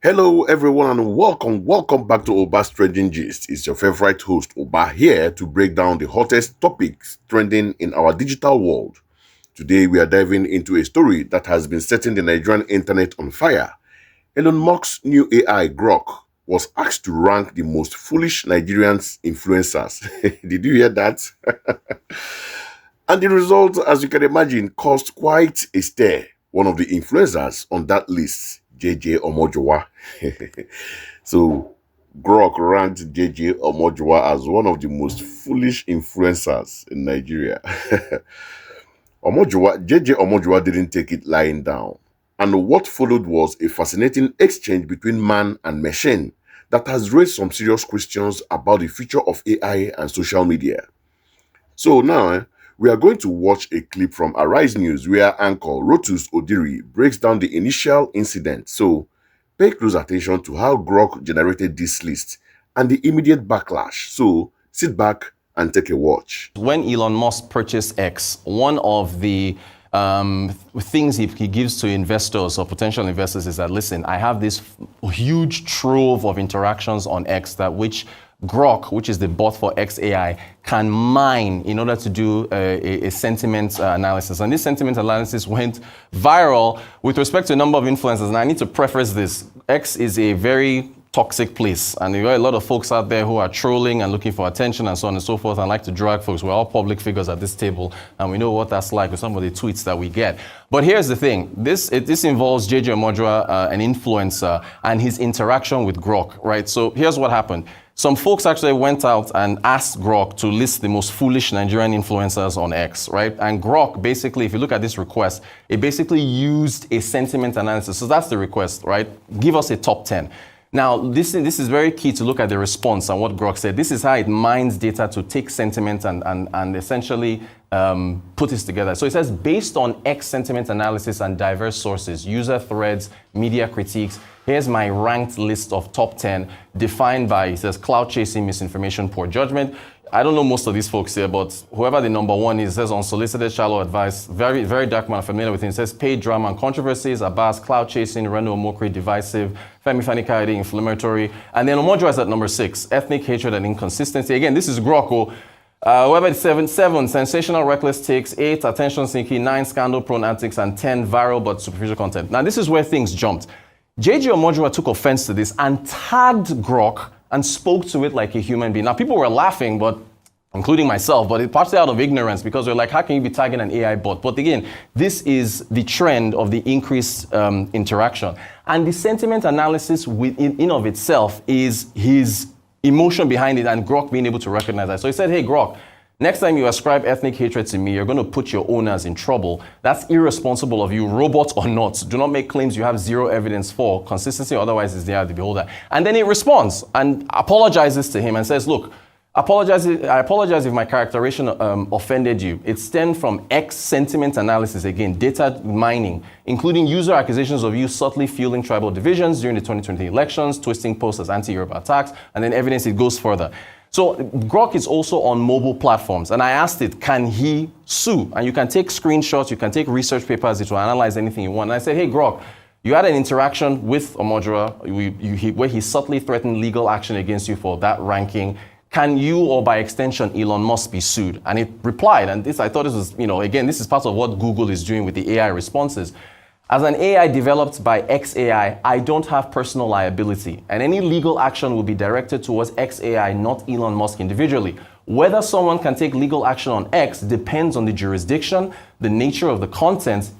Hello, everyone, and welcome back to Oba's Trending Gist. It's your favorite host, Oba, here to break down the hottest topics trending in our digital world. Today, we are diving into a story that has been setting the Nigerian internet on fire. Elon Musk's new AI, Grok, was asked to rank the most foolish Nigerians influencers. Did you hear that? And the result, as you can imagine, caused quite a stir. One of the influencers on that list, JJ Omojuwa. So, Grok ranked JJ Omojuwa as one of the most foolish influencers in Nigeria. JJ Omojuwa didn't take it lying down. And what followed was a fascinating exchange between man and machine that has raised some serious questions about the future of AI and social media. So now, we are going to watch a clip from Arise News where anchor Rotus Odiri breaks down the initial incident. So pay close attention to how Grok generated this list and the immediate backlash. So sit back and take a watch. When Elon Musk purchased X, one of the things he gives to investors or potential investors is that, listen, I have this huge trove of interactions on X that which Grok, which is the bot for XAI, can mine in order to do a sentiment analysis. And this sentiment analysis went viral with respect to a number of influencers. And I need to preface this. X is a very toxic place, and there are a lot of folks out there who are trolling and looking for attention and so on and so forth and like to drag folks. We're all public figures at this table, and we know what that's like with some of the tweets that we get. But here's the thing. This involves JJ Omojuwa, an influencer, and his interaction with Grok, right? So here's what happened. Some folks actually went out and asked Grok to list the most foolish Nigerian influencers on X, right? And Grok, basically, if you look at this request, it basically used a sentiment analysis. So that's the request, right? Give us a top 10. Now, this is very key to look at the response and what Grok said. This is how it mines data to take sentiment and essentially put this together. So it says, based on X sentiment analysis and diverse sources, user threads, media critiques, here's my ranked list of top 10 defined by, it says, cloud chasing, misinformation, poor judgment. I don't know most of these folks here, but whoever the number one is, says unsolicited shallow advice, VeryDarkMan, familiar with him, says paid drama and controversies, Abbas, cloud chasing, Reno, Omokri, divisive, Femi Fani-Kayode, inflammatory, and then Omojuwa is at number 6, ethnic hatred and inconsistency. Again, this is Grok. Whoever 7, sensational reckless takes, 8, attention seeking, 9, scandal prone antics, and 10, viral but superficial content. Now, this is where things jumped. JJ Omojuwa took offense to this and tagged Grok and spoke to it like a human being. Now, people were laughing, but including myself, but it partly out of ignorance because they're like, how can you be tagging an AI bot? But again, this is the trend of the increased interaction. And the sentiment analysis in of itself is his emotion behind it and Grok being able to recognize that. So he said, hey, Grok, next time you ascribe ethnic hatred to me, you're going to put your owners in trouble. That's irresponsible of you, robot or not. Do not make claims you have zero evidence for. Consistency otherwise is the eye of the beholder. And then he responds and apologizes to him and says, look, I apologize if my characterization offended you. It stemmed from X sentiment analysis, again, data mining, including user accusations of you subtly fueling tribal divisions during the 2020 elections, twisting posts as anti-Yoruba attacks, and then evidence it goes further. So Grok is also on mobile platforms, and I asked it, can he sue? And you can take screenshots, you can take research papers, it will analyze anything you want. And I said, hey, Grok, you had an interaction with Omojuwa where he subtly threatened legal action against you for that ranking. Can you, or by extension, Elon Musk, be sued? And it replied, and I thought this was, again, this is part of what Google is doing with the AI responses. As an AI developed by XAI, I don't have personal liability, and any legal action will be directed towards XAI, not Elon Musk individually. Whether someone can take legal action on X depends on the jurisdiction, the nature of the content,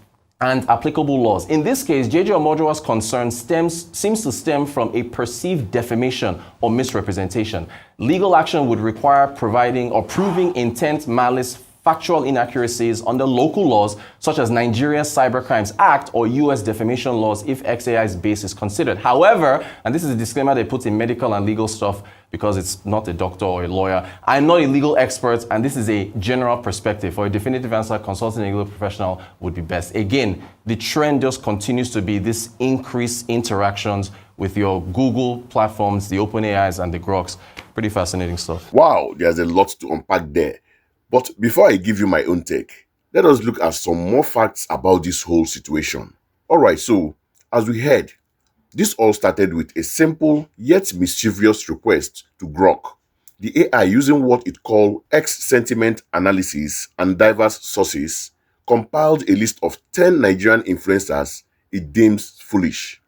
and applicable laws. In this case, JJ Omojuwa's concern seems to stem from a perceived defamation or misrepresentation. Legal action would require providing or proving intent, malice, factual inaccuracies under local laws such as Nigerian Cybercrimes Act or US defamation laws if XAI's base is considered. However, and this is a disclaimer they put in medical and legal stuff because it's not a doctor or a lawyer, I'm not a legal expert and this is a general perspective. For a definitive answer, consulting a legal professional would be best. Again, the trend just continues to be this increased interactions with your Google platforms, the OpenAIs and the Groks. Pretty fascinating stuff. Wow, there's a lot to unpack there. But before I give you my own take, let us look at some more facts about this whole situation. Alright, so as we heard, This all started with a simple yet mischievous request to Grok, the AI, using what it called X sentiment analysis and diverse sources, compiled a list of 10 Nigerian influencers it deems foolish.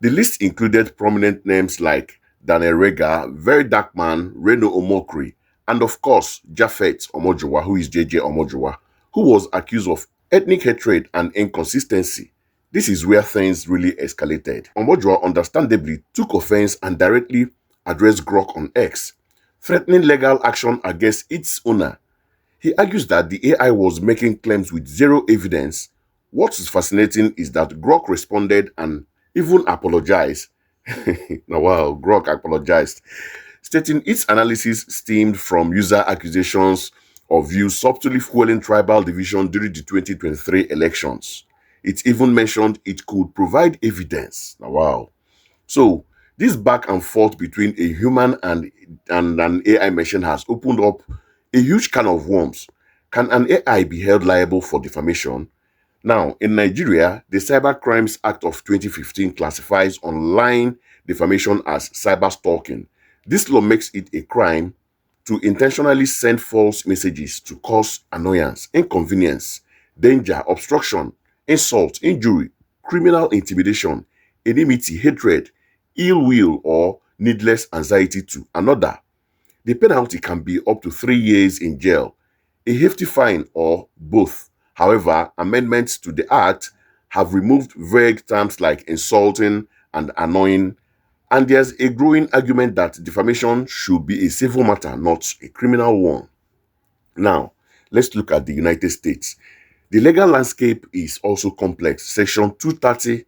The list included prominent names like Daniel Rega, VeryDarkMan, Reno Omokri, and of course, Japhet Omojuwa, who is JJ Omojuwa, who was accused of ethnic hatred and inconsistency. This is where things really escalated. Omojuwa understandably took offense and directly addressed Grok on X, threatening legal action against its owner. He argues that the AI was making claims with zero evidence. What is fascinating is that Grok responded and even apologized. Now, wow, Grok apologized, stating its analysis stemmed from user accusations of views subtly fueling tribal division during the 2023 elections. It even mentioned it could provide evidence. Now, wow. So, this back and forth between a human and an AI machine has opened up a huge can of worms. Can an AI be held liable for defamation? Now, in Nigeria, the Cybercrimes Act of 2015 classifies online defamation as cyber stalking. This law makes it a crime to intentionally send false messages to cause annoyance, inconvenience, danger, obstruction, insult, injury, criminal intimidation, enmity, hatred, ill will, or needless anxiety to another. The penalty can be up to 3 years in jail, a hefty fine, or both. However, amendments to the Act have removed vague terms like insulting and annoying, and there's a growing argument that defamation should be a civil matter, not a criminal one. Now, let's look at the United States. The legal landscape is also complex. Section 230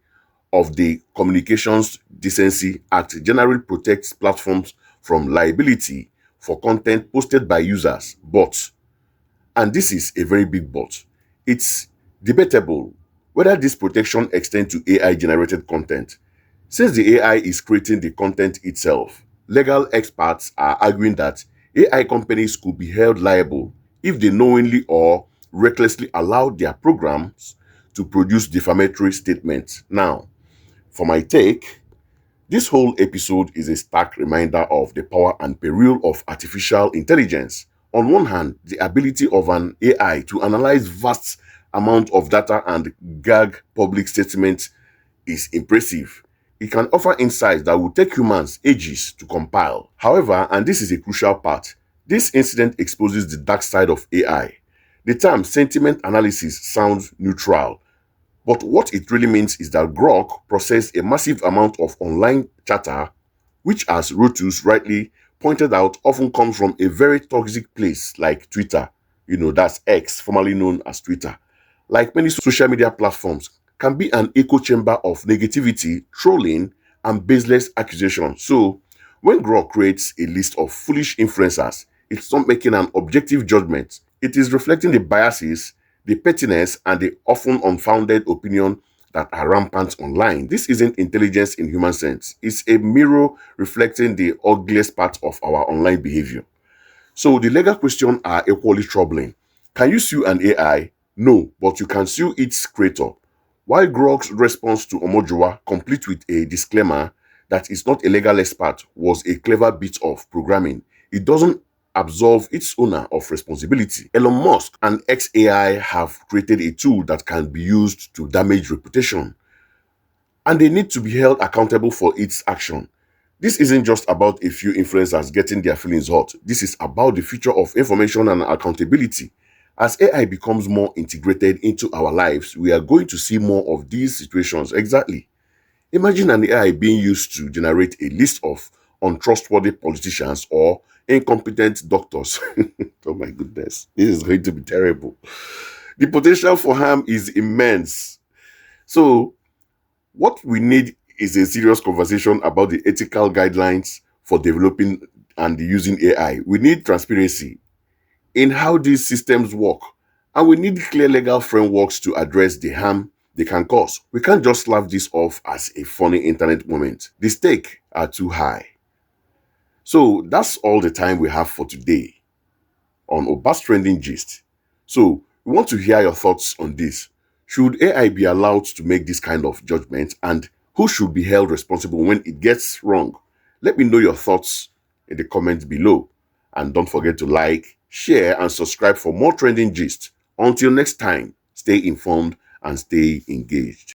of the Communications Decency Act generally protects platforms from liability for content posted by users, but, and this is a very big but, it's debatable whether this protection extends to AI-generated content. Since the AI is creating the content itself, legal experts are arguing that AI companies could be held liable if they knowingly or recklessly allow their programs to produce defamatory statements. Now, for my take, this whole episode is a stark reminder of the power and peril of artificial intelligence. On one hand, the ability of an AI to analyze vast amounts of data and gag public statements is impressive. It can offer insights that will take humans ages to compile. However, and this is a crucial part, this incident exposes the dark side of AI. The term sentiment analysis sounds neutral, but what it really means is that Grok processed a massive amount of online chatter, which, as Rotus rightly pointed out, often comes from a very toxic place like Twitter. That's X, formerly known as Twitter. Like many social media platforms, can be an echo chamber of negativity, trolling, and baseless accusations. So, when Grok creates a list of foolish influencers, it's not making an objective judgment. It is reflecting the biases, the pettiness, and the often unfounded opinion that are rampant online. This isn't intelligence in human sense. It's a mirror reflecting the ugliest part of our online behavior. So the legal questions are equally troubling. Can you sue an AI? No, but you can sue its creator. While Grok's response to Omojuwa, complete with a disclaimer that is not a legal expert, was a clever bit of programming, it doesn't absolve its owner of responsibility. Elon Musk and XAI have created a tool that can be used to damage reputation, and they need to be held accountable for its action. This isn't just about a few influencers getting their feelings hurt. This is about the future of information and accountability. As AI becomes more integrated into our lives, we are going to see more of these situations. Exactly. Imagine an AI being used to generate a list of untrustworthy politicians or incompetent doctors. Oh my goodness, this is going to be terrible. The potential for harm is immense. So, what we need is a serious conversation about the ethical guidelines for developing and using AI. We need transparency in how these systems work, and we need clear legal frameworks to address the harm they can cause. We can't just laugh this off as a funny internet moment. The stakes are too high. So that's all the time we have for today on Obas Trending Gist. So we want to hear your thoughts on this. Should AI be allowed to make this kind of judgment, and Who should be held responsible when it gets wrong? Let me know your thoughts in the comments below. And don't forget to like, share, and subscribe for more trending gist. Until next time, stay informed and stay engaged.